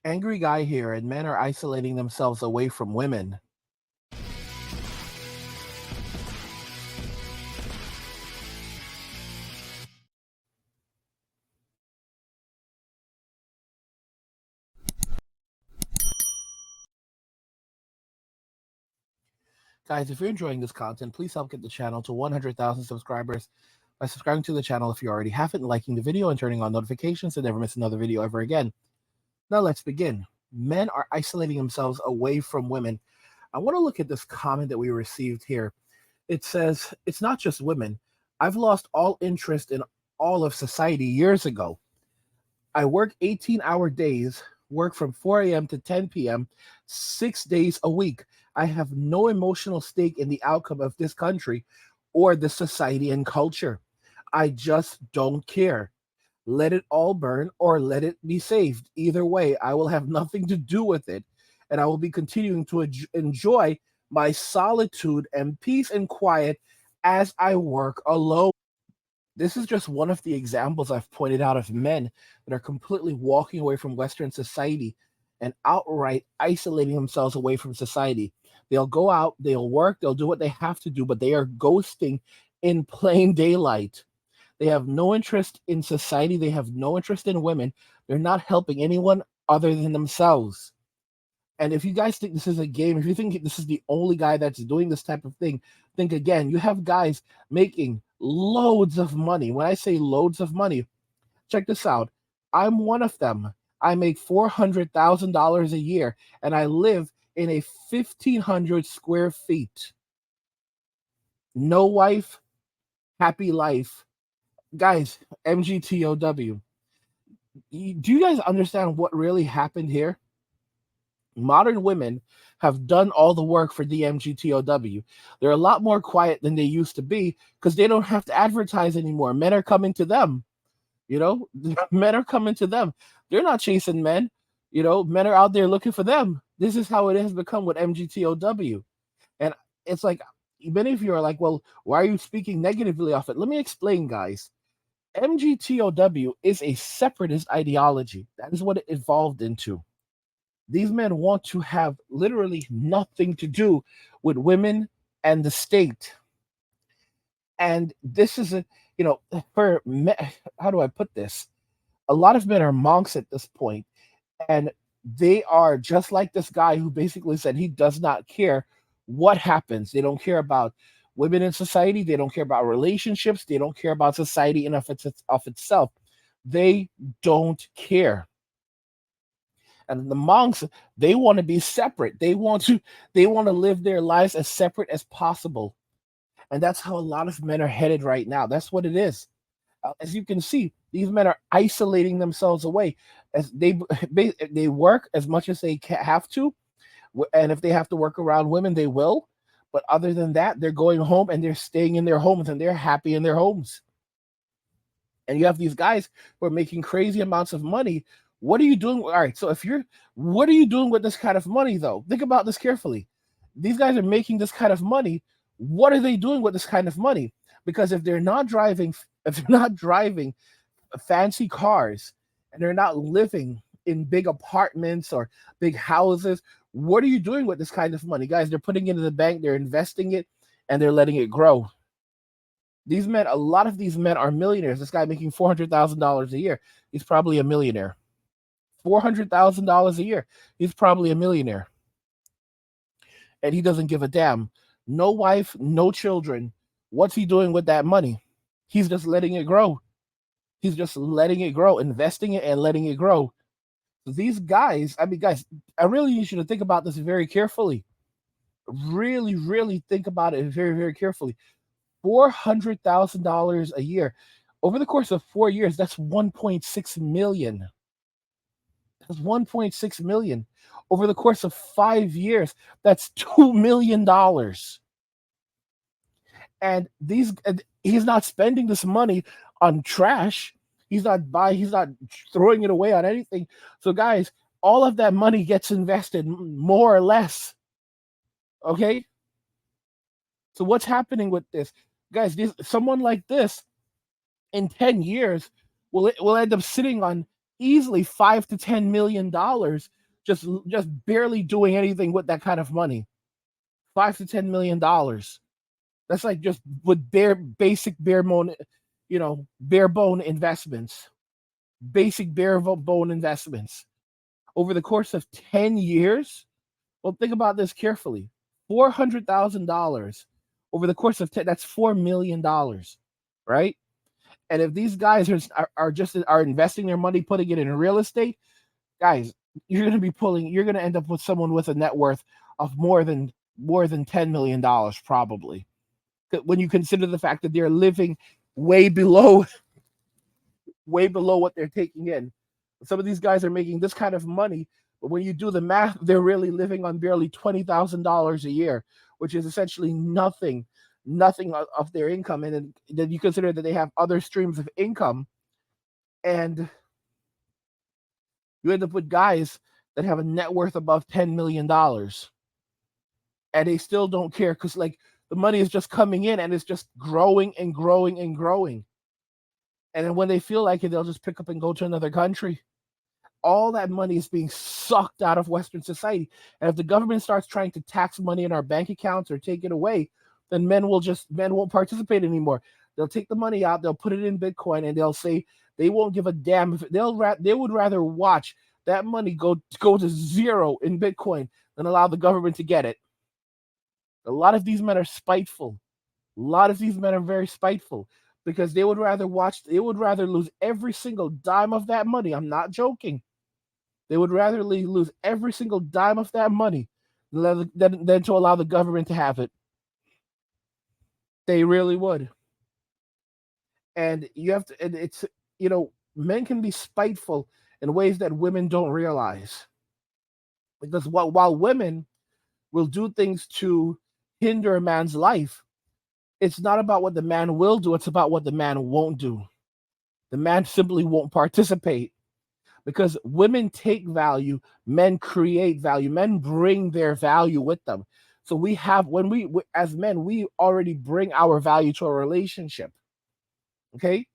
Angry guy here, and men are isolating themselves away from women. Guys, if you're enjoying this content, please help get the channel to 100,000 subscribers by subscribing to the channel if you already haven't, liking the video, and turning on notifications to never miss another video ever again. Now let's begin. Men are isolating themselves away from women. I want to look at this comment that we received here. It says, it's not just women. I've lost all interest in all of society years ago. I work 18-hour days, work from 4 a.m. to 10 p.m., 6 days a week. I have no emotional stake in the outcome of this country or the society and culture. I just don't care. Let it all burn or let it be saved. Either way, I will have nothing to do with it, and I will be continuing to enjoy my solitude and peace and quiet as I work alone. This is just one of the examples I've pointed out of men that are completely walking away from Western society and outright isolating themselves away from society. They'll go out, they'll work, they'll do what they have to do, but they are ghosting in plain daylight. They have no interest in society. They have no interest in women. They're not helping anyone other than themselves. And if you guys think this is a game, if you think this is the only guy that's doing this type of thing, think again. You have guys making loads of money. When I say loads of money, check this out. I'm one of them. I make $400,000 a year, and I live in a 1,500 square feet. No wife, happy life. Guys, MGTOW. Do you guys understand what really happened here? Modern women have done all the work for the MGTOW. They're a lot more quiet than they used to be because they don't have to advertise anymore. Men are coming to them. Men are coming to them. They're not chasing men. Men are out there looking for them. This is how it has become with MGTOW. And it's like, many of you are like, well, why are you speaking negatively of it? Let me explain, guys. MGTOW is a separatist ideology. That is what it evolved into. These men want to have literally nothing to do with women and the state. And this is for men, how do I put this? A lot of men are monks at this point, and they are just like this guy who basically said he does not care what happens. They don't care about women in society. They don't care about relationships. They don't care about society in of itself. They don't care. And the monks, they want to be separate. They want to live their lives as separate as possible. And that's how a lot of men are headed right now. That's what it is. As you can see, these men are isolating themselves away. As they work as much as they have to, and if they have to work around women, they will. But other than that, they're going home and they're staying in their homes and they're happy in their homes. And you have these guys who are making crazy amounts of money. What are you doing? All right, so what are you doing with this kind of money, though? Think about this carefully. These guys are making this kind of money. What are they doing with this kind of money? Because if they're not driving fancy cars and they're not living in big apartments or big houses, what are you doing with this kind of money? Guys, they're putting it in the bank, they're investing it, and they're letting it grow. These men, a lot of these men are millionaires. This guy making $400,000 a year, he's probably a millionaire. $400,000 a year, he's probably a millionaire. And he doesn't give a damn. No wife, no children. What's he doing with that money? He's just letting it grow. He's just letting it grow, investing it and letting it grow. These guys, guys, I really need you to think about this very carefully. Really, really think about it very, very carefully. $400,000 a year. Over the course of 4 years, that's 1.6 million. That's 1.6 million. Over the course of 5 years, that's $2 million. And he's not spending this money on trash. He's not throwing it away on anything. So guys, all of that money gets invested more or less. Okay? So what's happening with this? Guys, someone like this in 10 years will end up sitting on easily $5 to $10 million just barely doing anything with that kind of money. $5 to $10 million. That's like just with bare bone investments. Basic bare bone investments. Over the course of 10 years, well, think about this carefully. $400,000 over the course of 10, that's $4 million, right? And if these guys are investing their money, putting it in real estate, guys, you're going to end up with someone with a net worth of more than $10 million probably. When you consider the fact that they're living way below what they're taking in. Some of these guys are making this kind of money, but when you do the math, they're really living on barely $20,000 a year, which is essentially nothing of their income. And then you consider that they have other streams of income, and you end up with guys that have a net worth above $10 million, and they still don't care because like the money is just coming in and it's just growing and growing and growing. And then when they feel like it, they'll just pick up and go to another country. All that money is being sucked out of Western society. And if the government starts trying to tax money in our bank accounts or take it away, then men won't participate anymore. They'll take the money out, they'll put it in Bitcoin, and they'll say they won't give a damn if they would rather watch that money go to zero in Bitcoin than allow the government to get it. A lot of these men are spiteful. A lot of these men are very spiteful because they would rather lose every single dime of that money. I'm not joking. They would rather lose every single dime of that money than to allow the government to have it. They really would. And men can be spiteful in ways that women don't realize. Because while women will do things to hinder a man's life, it's not about what the man will do, it's about what the man won't do. The man simply won't participate. Because women take value, men create value, men bring their value with them. So as men, we already bring our value to a relationship. Okay?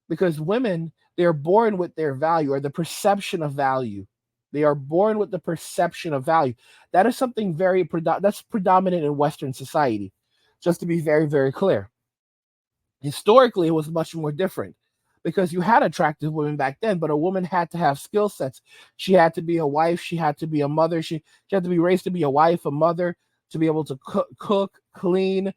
Because women, they're born with their value or the perception of value. They are born with the perception of value. That is something that's predominant in Western society. Just to be very, very clear. Historically, it was much more different because you had attractive women back then, but a woman had to have skill sets. She had to be a wife. She had to be a mother. She had to be raised to be a wife, a mother, to be able to cook, clean,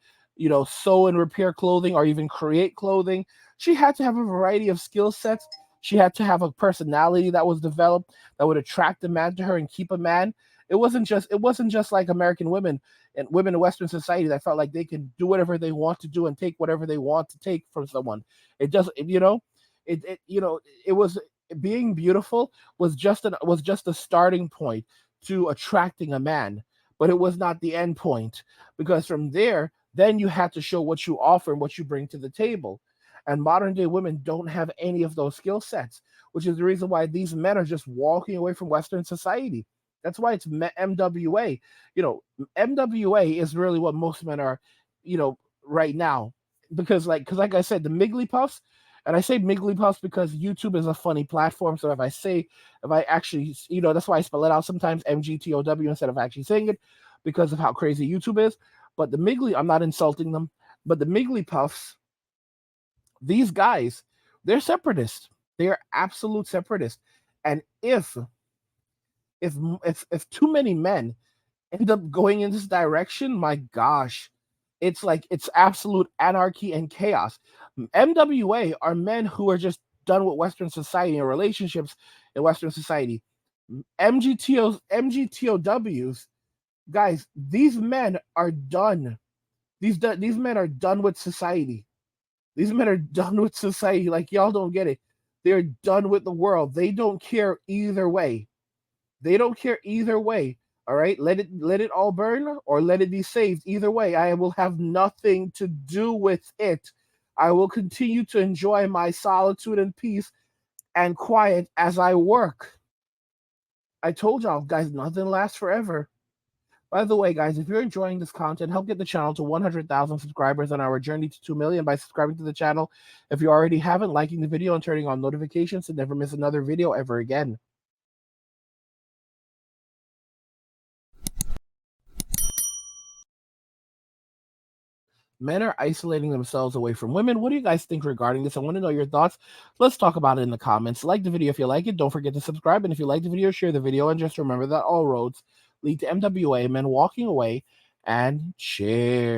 sew and repair clothing or even create clothing. She had to have a variety of skill sets. She had to have a personality that was developed that would attract a man to her and keep a man. It wasn't just like American women and women in Western society that felt like they can do whatever they want to do and take whatever they want to take from someone. It doesn't, it was being beautiful was just a starting point to attracting a man, but it was not the end point because from there, then you had to show what you offer and what you bring to the table. And modern day women don't have any of those skill sets, which is the reason why these men are just walking away from Western society. That's why it's MWA. MWA is really what most men are, right now. Because like I said, the Miggly Puffs, and I say Miggly Puffs because YouTube is a funny platform. So if I actually, that's why I spell it out sometimes MGTOW instead of actually saying it because of how crazy YouTube is. But the Miggly, I'm not insulting them, but the Miggly Puffs, these guys, they're separatists. They are absolute separatists. And if too many men end up going in this direction, my gosh, it's absolute anarchy and chaos. MWA are men who are just done with Western society and relationships in Western society. MGTOWs, guys, these men are done. These men are done with society. These men are done with society. Like, y'all don't get it. They're done with the world. They don't care either way. They don't care either way. All right, let it all burn or let it be saved. Either way, I will have nothing to do with it. I will continue to enjoy my solitude and peace and quiet as I work. I told y'all, guys, nothing lasts forever. By the way, guys, if you're enjoying this content, help get the channel to 100,000 subscribers on our journey to 2 million by subscribing to the channel. If you already haven't, liking the video and turning on notifications to never miss another video ever again. Men are isolating themselves away from women. What do you guys think regarding this? I want to know your thoughts. Let's talk about it in the comments. Like the video if you like it. Don't forget to subscribe. And if you like the video, share the video. And just remember that all roads lead to MWA, men walking away, and share.